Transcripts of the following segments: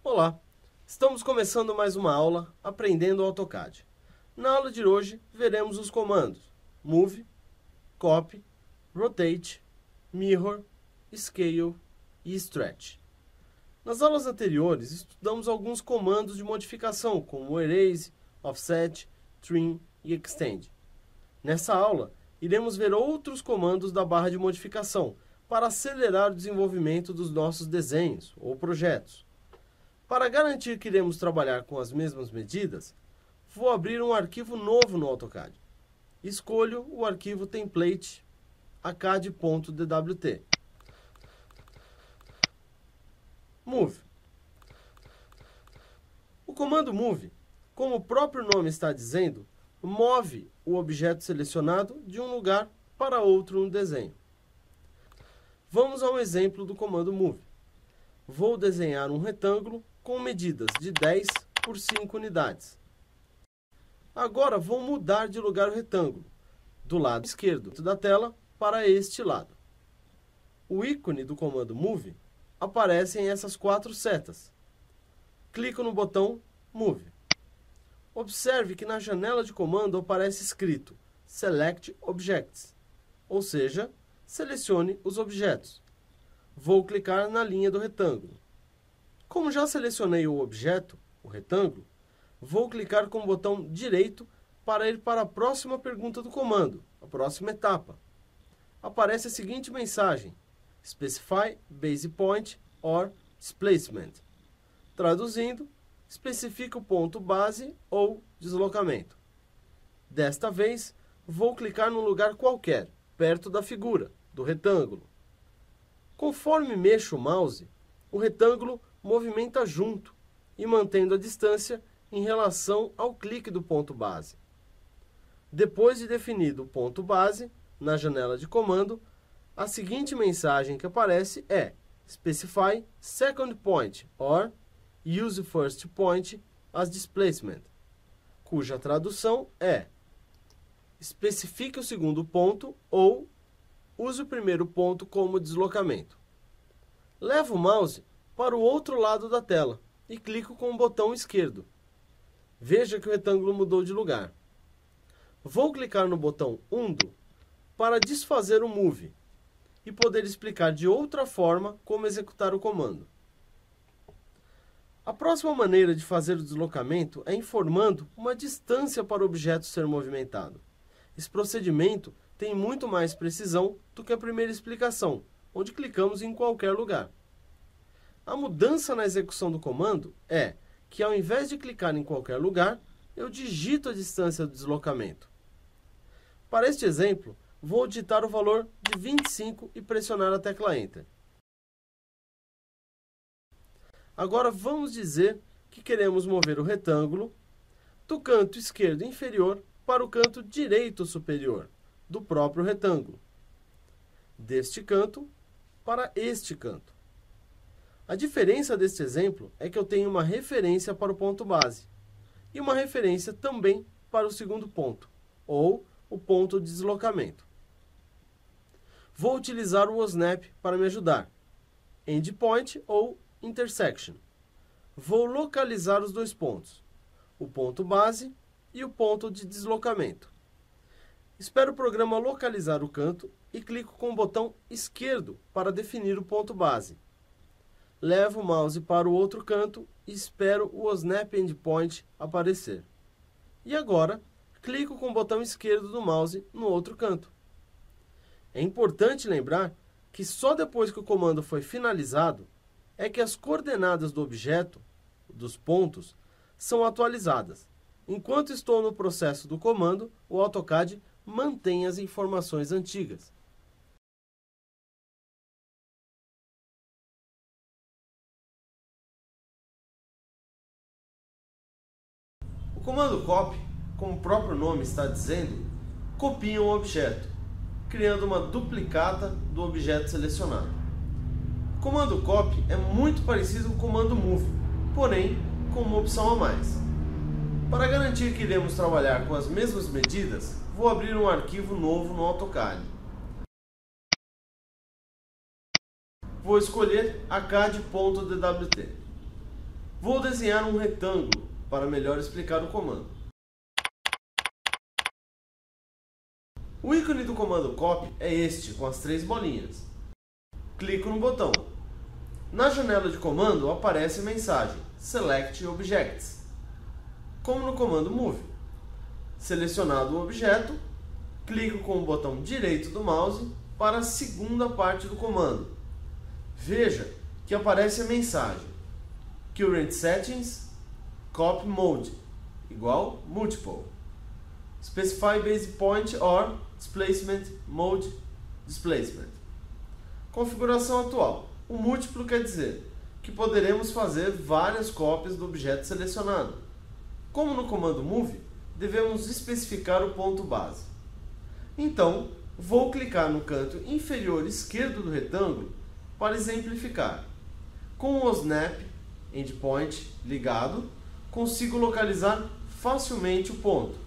Olá, estamos começando mais uma aula aprendendo AutoCAD. Na aula de hoje veremos os comandos Move, Copy, Rotate, Mirror, Scale e Stretch. Nas aulas anteriores estudamos alguns comandos de modificação como Erase, Offset, Trim e Extend. Nessa aula iremos ver outros comandos da barra de modificação para acelerar o desenvolvimento dos nossos desenhos ou projetos. Para garantir que iremos trabalhar com as mesmas medidas, vou abrir um arquivo novo no AutoCAD. Escolho o arquivo template acad.dwt. Move. O comando Move, como o próprio nome está dizendo, move o objeto selecionado de um lugar para outro no desenho. Vamos ao exemplo do comando Move. Vou desenhar um retângulo com medidas de 10 por 5 unidades. Agora vou mudar de lugar o retângulo, do lado esquerdo da tela para este lado. O ícone do comando Move aparece em essas 4 setas. Clico no botão Move. Observe que na janela de comando aparece escrito Select Objects, ou seja, selecione os objetos. Vou clicar na linha do retângulo. Como já selecionei o objeto, o retângulo, vou clicar com o botão direito para ir para a próxima pergunta do comando, a próxima etapa. Aparece a seguinte mensagem: Specify Base Point or Displacement. Traduzindo, especifica o ponto base ou deslocamento. Desta vez, vou clicar num lugar qualquer, perto da figura, do retângulo. Conforme mexo o mouse, o retângulo movimenta junto e mantendo a distância em relação ao clique do ponto base. Depois de definido o ponto base, na janela de comando, a seguinte mensagem que aparece é Specify Second Point or Use First Point as Displacement, cuja tradução é especifique o segundo ponto ou use o primeiro ponto como deslocamento. Levo o mouse para o outro lado da tela e clico com o botão esquerdo. Veja que o retângulo mudou de lugar. Vou clicar no botão Undo para desfazer o Move e poder explicar de outra forma como executar o comando. A próxima maneira de fazer o deslocamento é informando uma distância para o objeto ser movimentado. Esse procedimento tem muito mais precisão do que a primeira explicação, onde clicamos em qualquer lugar. A mudança na execução do comando é que, ao invés de clicar em qualquer lugar, eu digito a distância do deslocamento. Para este exemplo, vou digitar o valor de 25 e pressionar a tecla Enter. Agora vamos dizer que queremos mover o retângulo do canto esquerdo inferior para o canto direito superior do próprio retângulo, deste canto para este canto. A diferença deste exemplo é que eu tenho uma referência para o ponto base e uma referência também para o segundo ponto, ou o ponto de deslocamento. Vou utilizar o OSNAP para me ajudar, Endpoint ou Intersection. Vou localizar os dois pontos, o ponto base e o ponto de deslocamento. Espero o programa localizar o canto e clico com o botão esquerdo para definir o ponto base. Levo o mouse para o outro canto e espero o OSNAP Endpoint aparecer. E agora, clico com o botão esquerdo do mouse no outro canto. É importante lembrar que só depois que o comando foi finalizado é que as coordenadas do objeto, dos pontos, são atualizadas. Enquanto estou no processo do comando, o AutoCAD mantém as informações antigas. O comando Copy, como o próprio nome está dizendo, copia um objeto. criando uma duplicata do objeto selecionado. O comando copy é muito parecido com o comando move, porém com uma opção a mais. Para garantir que iremos trabalhar com as mesmas medidas, vou abrir um arquivo novo no AutoCAD. Vou escolher acad.dwt. Vou desenhar um retângulo para melhor explicar o comando. O ícone do comando copy é este, com as 3 bolinhas. Clico no botão. Na janela de comando aparece a mensagem Select Objects, como no comando move. Selecionado o objeto, clico com o botão direito do mouse para a segunda parte do comando. Veja que aparece a mensagem Current Settings Copy Mode igual Multiple. Specify Base Point or Displacement Mode Displacement. Configuração atual. O múltiplo quer dizer que poderemos fazer várias cópias do objeto selecionado. Como no comando move, devemos especificar o ponto base. Então, vou clicar no canto inferior esquerdo do retângulo para exemplificar. Com o Snap Endpoint ligado, consigo localizar facilmente o ponto.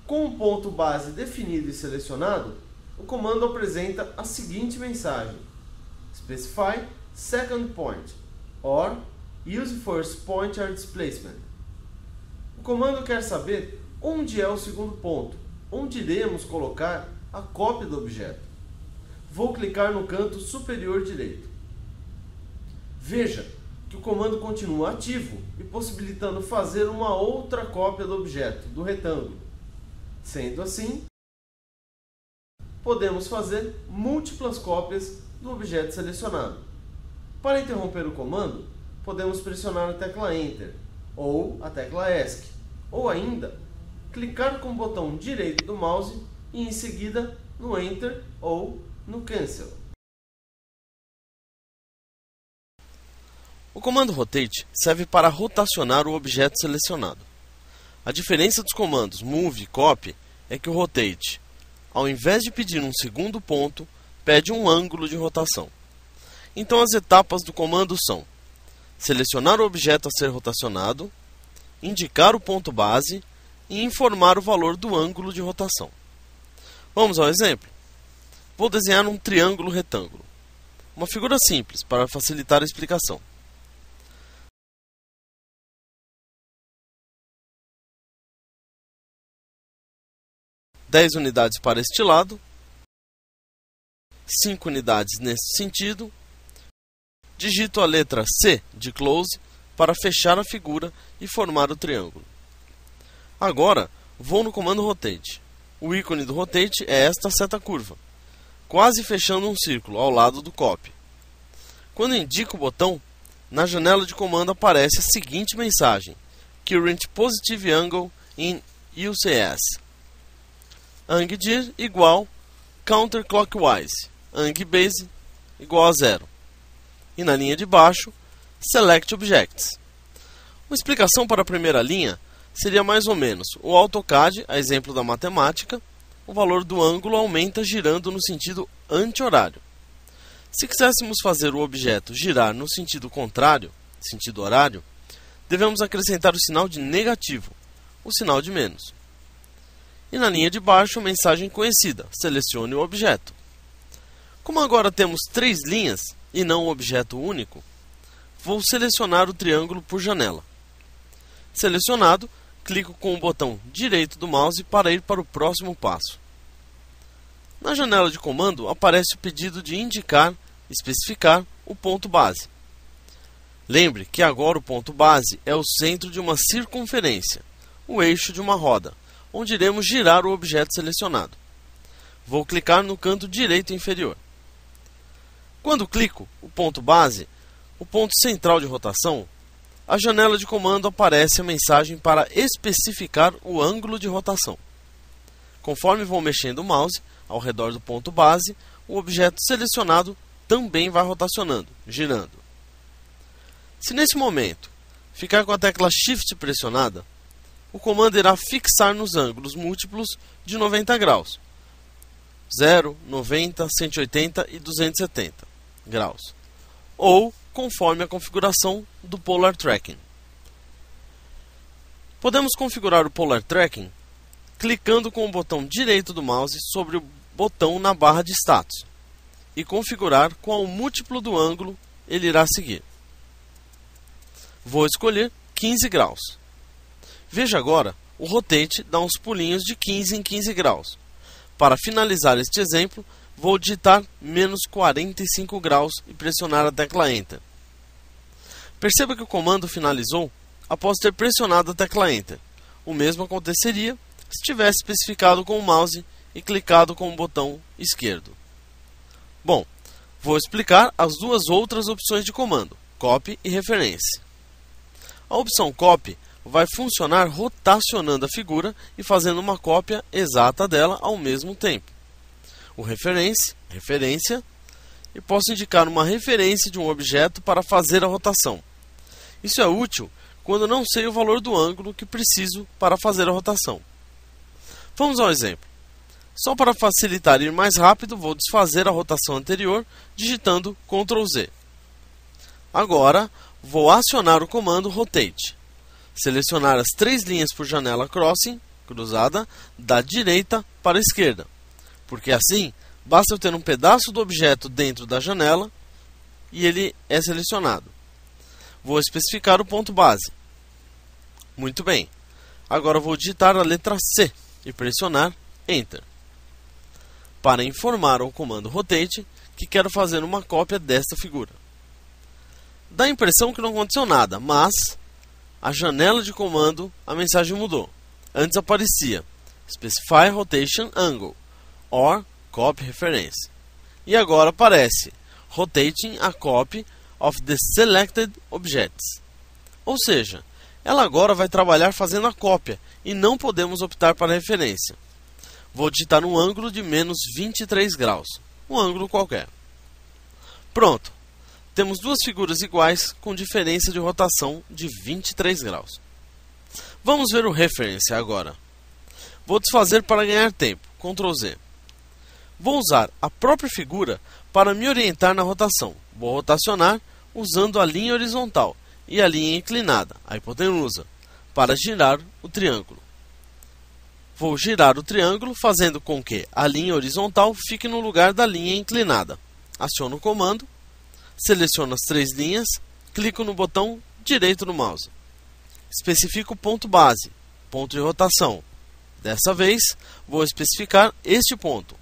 Com o ponto base definido e selecionado, o comando apresenta a seguinte mensagem: Specify Second Point or Use First Point or Displacement. O comando quer saber onde é o segundo ponto, onde iremos colocar a cópia do objeto. Vou clicar no canto superior direito. Veja que o comando continua ativo e possibilitando fazer uma outra cópia do objeto, do retângulo. Sendo assim, podemos fazer múltiplas cópias do objeto selecionado. Para interromper o comando, podemos pressionar a tecla Enter ou a tecla ESC, ou ainda clicar com o botão direito do mouse e em seguida no Enter ou no Cancel. O comando Rotate serve para rotacionar o objeto selecionado. A diferença dos comandos Move e Copy é que o Rotate, ao invés de pedir um segundo ponto, pede um ângulo de rotação. Então as etapas do comando são: selecionar o objeto a ser rotacionado, indicar o ponto base e informar o valor do ângulo de rotação. Vamos ao exemplo? Vou desenhar um triângulo retângulo. Uma figura simples para facilitar a explicação. (10 unidades para este lado, 5 unidades nesse sentido). Digito a letra C de Close para fechar a figura e formar o triângulo. Agora, vou no comando Rotate. O ícone do Rotate é esta seta curva, quase fechando um círculo ao lado do Copy. Quando indico o botão, na janela de comando aparece a seguinte mensagem: Current Positive Angle in UCS. AngDir igual Counterclockwise, AngBase igual a 0. E na linha de baixo, Select Objects. Uma explicação para a primeira linha seria mais ou menos: o AutoCAD, a exemplo da matemática, o valor do ângulo aumenta girando no sentido anti-horário. Se quiséssemos fazer o objeto girar no sentido contrário, sentido horário, devemos acrescentar o sinal de negativo, o sinal de menos. E na linha de baixo, a mensagem conhecida: selecione o objeto. Como agora temos 3 linhas e não um objeto único, vou selecionar o triângulo por janela. Selecionado, clico com o botão direito do mouse para ir para o próximo passo. Na janela de comando aparece o pedido de indicar, especificar o ponto base. Lembre que agora o ponto base é o centro de uma circunferência, o eixo de uma roda, onde iremos girar o objeto selecionado. Vou clicar no canto direito inferior. Quando clico o ponto base, o ponto central de rotação, a janela de comando aparece a mensagem para especificar o ângulo de rotação. Conforme vou mexendo o mouse ao redor do ponto base, o objeto selecionado também vai rotacionando, girando. Se nesse momento ficar com a tecla Shift pressionada, o comando irá fixar nos ângulos múltiplos de 90 graus. 0, 90, 180 e 270 graus. Ou conforme a configuração do Polar Tracking. Podemos configurar o Polar Tracking clicando com o botão direito do mouse sobre o botão na barra de status e configurar qual múltiplo do ângulo ele irá seguir. Vou escolher 15 graus. Veja agora, o Rotate dá uns pulinhos de 15 em 15 graus. Para finalizar este exemplo, vou digitar menos 45 graus e pressionar a tecla Enter. Perceba que o comando finalizou após ter pressionado a tecla Enter. O mesmo aconteceria se tivesse especificado com o mouse e clicado com o botão esquerdo. Bom, vou explicar as duas outras opções de comando, Copy e Reference. A opção Copy vai funcionar rotacionando a figura e fazendo uma cópia exata dela ao mesmo tempo. O Reference, referência, e posso indicar uma referência de um objeto para fazer a rotação. Isso é útil quando não sei o valor do ângulo que preciso para fazer a rotação. Vamos ao exemplo. Só para facilitar e ir mais rápido, vou desfazer a rotação anterior digitando Ctrl Z. Agora, vou acionar o comando Rotate. Selecionar as 3 linhas por janela crossing, cruzada, da direita para a esquerda. Porque assim, basta eu ter um pedaço do objeto dentro da janela e ele é selecionado. Vou especificar o ponto base. Muito bem. Agora vou digitar a letra C e pressionar Enter. Para informar ao comando Rotate que quero fazer uma cópia desta figura. Dá a impressão que não aconteceu nada, mas a janela de comando, a mensagem mudou. Antes aparecia Specify Rotation Angle or Copy Reference. E agora aparece Rotating a Copy of the Selected Objects. Ou seja, ela agora vai trabalhar fazendo a cópia e não podemos optar para a referência. Vou digitar um ângulo de menos 23 graus, um ângulo qualquer. Pronto, temos duas figuras iguais com diferença de rotação de 23 graus. Vamos ver o Reference agora. Vou desfazer para ganhar tempo, Ctrl Z. Vou usar a própria figura para me orientar na rotação. Vou rotacionar usando a linha horizontal e a linha inclinada, a hipotenusa, para girar o triângulo. Vou girar o triângulo fazendo com que a linha horizontal fique no lugar da linha inclinada. Aciono o comando, seleciono as 3 linhas, clico no botão direito do mouse. Especifico o ponto base, ponto de rotação. Dessa vez, vou especificar este ponto.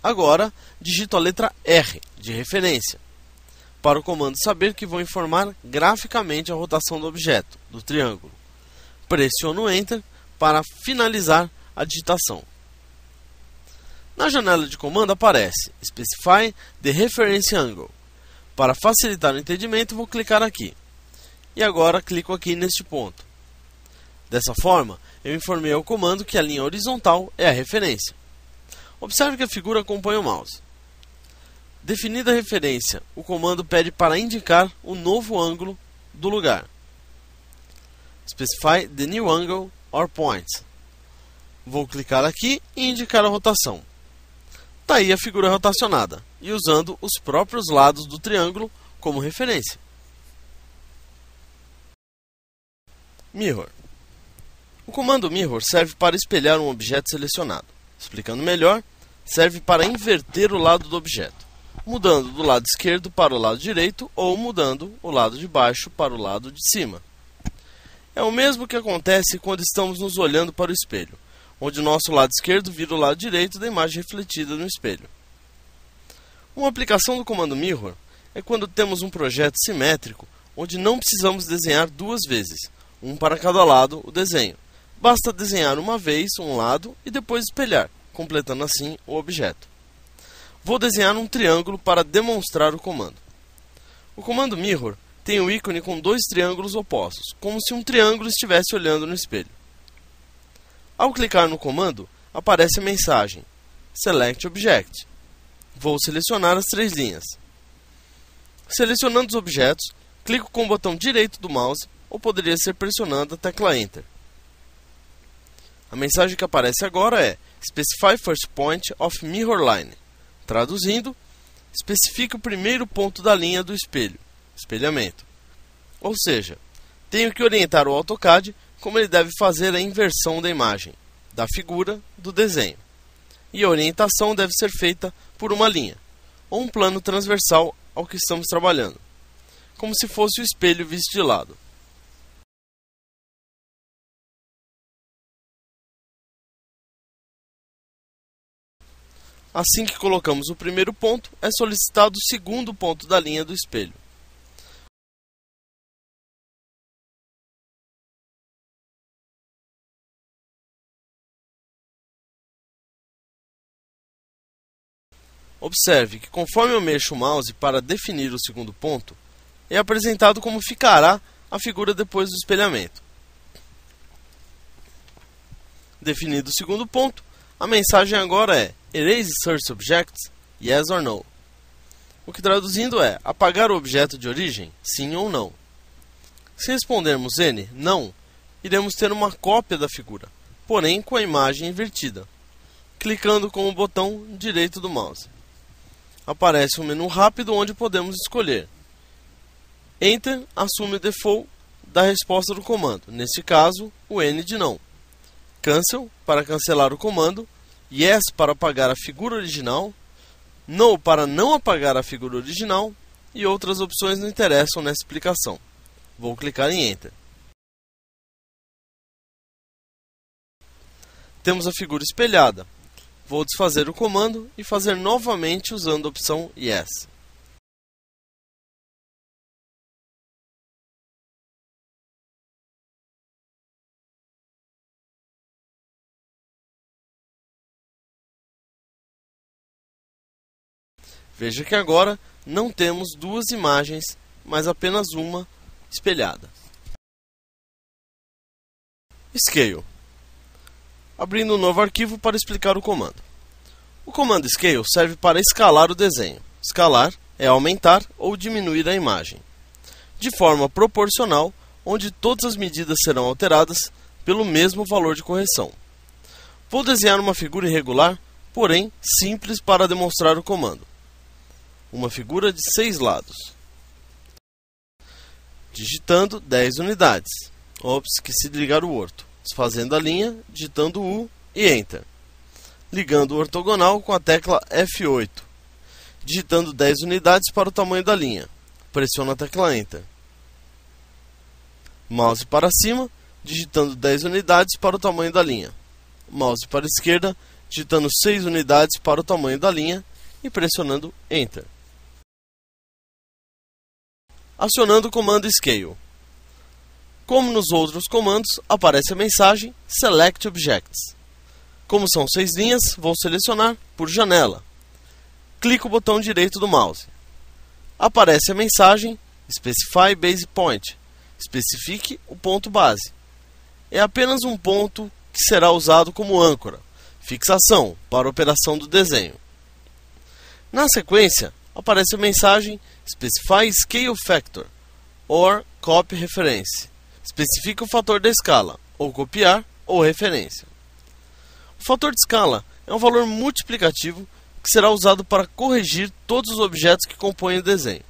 Agora, digito a letra R, de referência, para o comando saber que vou informar graficamente a rotação do objeto, do triângulo. Pressiono Enter para finalizar a digitação. Na janela de comando aparece Specify the Reference Angle. Para facilitar o entendimento, vou clicar aqui. E agora clico aqui neste ponto. Dessa forma, eu informei ao comando que a linha horizontal é a referência. Observe que a figura acompanha o mouse. Definida a referência, o comando pede para indicar o novo ângulo do lugar. Specify the new angle or point. Vou clicar aqui e indicar a rotação. Está aí a figura rotacionada e usando os próprios lados do triângulo como referência. Mirror. O comando Mirror serve para espelhar um objeto selecionado. Explicando melhor, serve para inverter o lado do objeto, mudando do lado esquerdo para o lado direito ou mudando o lado de baixo para o lado de cima. É o mesmo que acontece quando estamos nos olhando para o espelho, onde o nosso lado esquerdo vira o lado direito da imagem refletida no espelho. Uma aplicação do comando Mirror é quando temos um projeto simétrico, onde não precisamos desenhar 2 vezes, um para cada lado o desenho. Basta desenhar uma vez um lado e depois espelhar, completando assim o objeto. Vou desenhar um triângulo para demonstrar o comando. O comando Mirror tem um ícone com 2 triângulos opostos, como se um triângulo estivesse olhando no espelho. Ao clicar no comando, aparece a mensagem Select Object. Vou selecionar as 3 linhas. Selecionando os objetos, clico com o botão direito do mouse ou poderia ser pressionando a tecla Enter. A mensagem que aparece agora é Specify first point of mirror line. Traduzindo, especifique o primeiro ponto da linha do espelho, espelhamento. Ou seja, tenho que orientar o AutoCAD como ele deve fazer a inversão da imagem, da figura, do desenho. E a orientação deve ser feita por uma linha, ou um plano transversal ao que estamos trabalhando, como se fosse o espelho visto de lado. Assim que colocamos o primeiro ponto, é solicitado o segundo ponto da linha do espelho. Observe que conforme eu mexo o mouse para definir o segundo ponto, é apresentado como ficará a figura depois do espelhamento. Definido o segundo ponto, a mensagem agora é Erase Source Objects, Yes or No. O que traduzindo é apagar o objeto de origem, sim ou não. Se respondermos N, não, iremos ter uma cópia da figura, porém com a imagem invertida, clicando com o botão direito do mouse. Aparece um menu rápido onde podemos escolher. Enter assume o default da resposta do comando, neste caso, o N de não. Cancel para cancelar o comando, Yes para apagar a figura original, No para não apagar a figura original e outras opções não interessam nessa explicação. Vou clicar em Enter. Temos a figura espelhada. Vou desfazer o comando e fazer novamente usando a opção Yes. Veja que agora não temos duas imagens, mas apenas uma espelhada. Scale. Abrindo um novo arquivo para explicar o comando. O comando Scale serve para escalar o desenho. Escalar é aumentar ou diminuir a imagem, de forma proporcional, onde todas as medidas serão alteradas pelo mesmo valor de correção. Vou desenhar uma figura irregular, porém simples para demonstrar o comando. Uma figura de 6 lados. Digitando 10 unidades. Ops, esqueci de ligar o orto. Desfazendo a linha, digitando U e Enter. Ligando o ortogonal com a tecla F8. Digitando 10 unidades para o tamanho da linha. Pressiono a tecla Enter. Mouse para cima, digitando 10 unidades para o tamanho da linha. Mouse para a esquerda, digitando 6 unidades para o tamanho da linha e pressionando Enter. Acionando o comando Scale. Como nos outros comandos, aparece a mensagem Select Objects. Como são 6 linhas, vou selecionar por janela. Clico o botão direito do mouse. Aparece a mensagem Specify Base Point. Especifique o ponto base. É apenas um ponto que será usado como âncora, fixação para a operação do desenho. Na sequência, aparece a mensagem Specify Scale Factor or Copy Reference. Especifica o fator da escala, ou copiar, ou referência. O fator de escala é um valor multiplicativo que será usado para corrigir todos os objetos que compõem o desenho.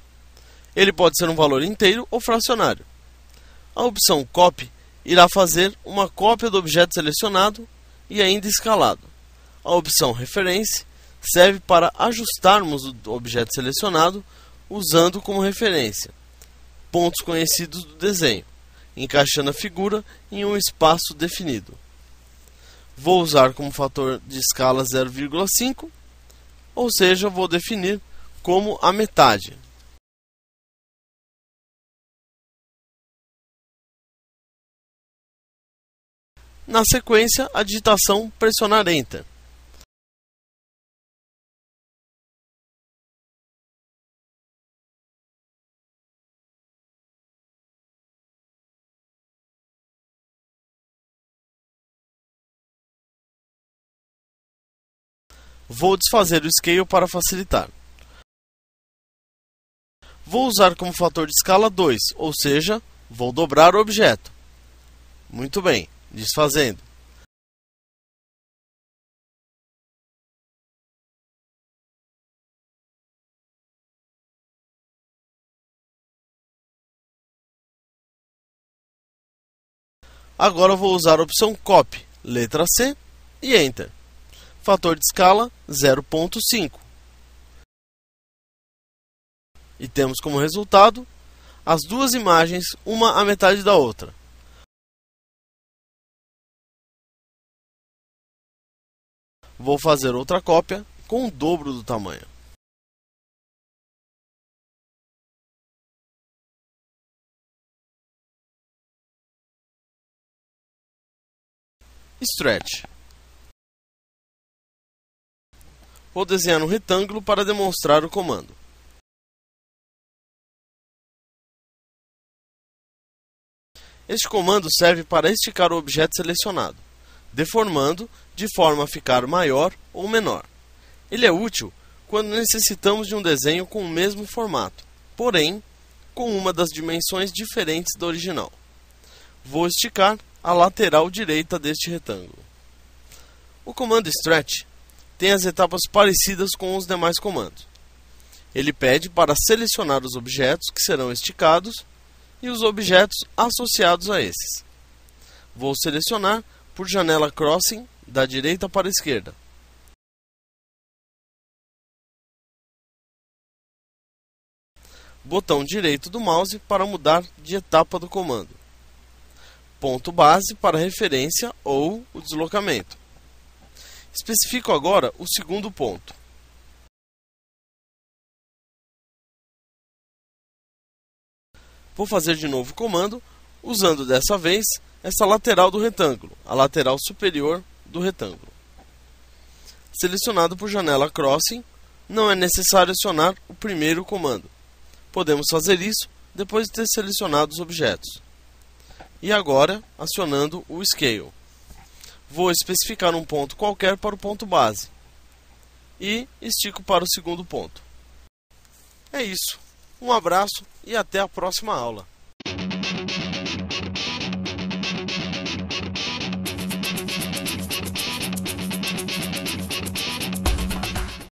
Ele pode ser um valor inteiro ou fracionário. A opção Copy irá fazer uma cópia do objeto selecionado e ainda escalado. A opção Reference serve para ajustarmos o objeto selecionado usando como referência pontos conhecidos do desenho, encaixando a figura em um espaço definido. Vou usar como fator de escala 0,5, ou seja, vou definir como a metade. Na sequência, a digitação pressionar Enter. Vou desfazer o Scale para facilitar. Vou usar como fator de escala 2, ou seja, vou dobrar o objeto. Muito bem, desfazendo. Agora vou usar a opção Copy, letra C, e Enter. Fator de escala 0.5. E temos como resultado as duas imagens, uma à metade da outra. Vou fazer outra cópia com o dobro do tamanho. Stretch. Vou desenhar um retângulo para demonstrar o comando. Este comando serve para esticar o objeto selecionado, deformando de forma a ficar maior ou menor. Ele é útil quando necessitamos de um desenho com o mesmo formato, porém com uma das dimensões diferentes da original. Vou esticar a lateral direita deste retângulo. O comando Stretch tem as etapas parecidas com os demais comandos. Ele pede para selecionar os objetos que serão esticados e os objetos associados a esses. Vou selecionar por janela Crossing da direita para a esquerda. Botão direito do mouse para mudar de etapa do comando. Ponto base para referência ou o deslocamento. Especifico agora o segundo ponto. Vou fazer de novo o comando, usando dessa vez essa lateral do retângulo, a lateral superior do retângulo. Selecionado por janela Crossing, não é necessário acionar o primeiro comando. Podemos fazer isso depois de ter selecionado os objetos. E agora, acionando o Scale. Vou especificar um ponto qualquer para o ponto base. E estico para o segundo ponto. É isso. Um abraço e até a próxima aula.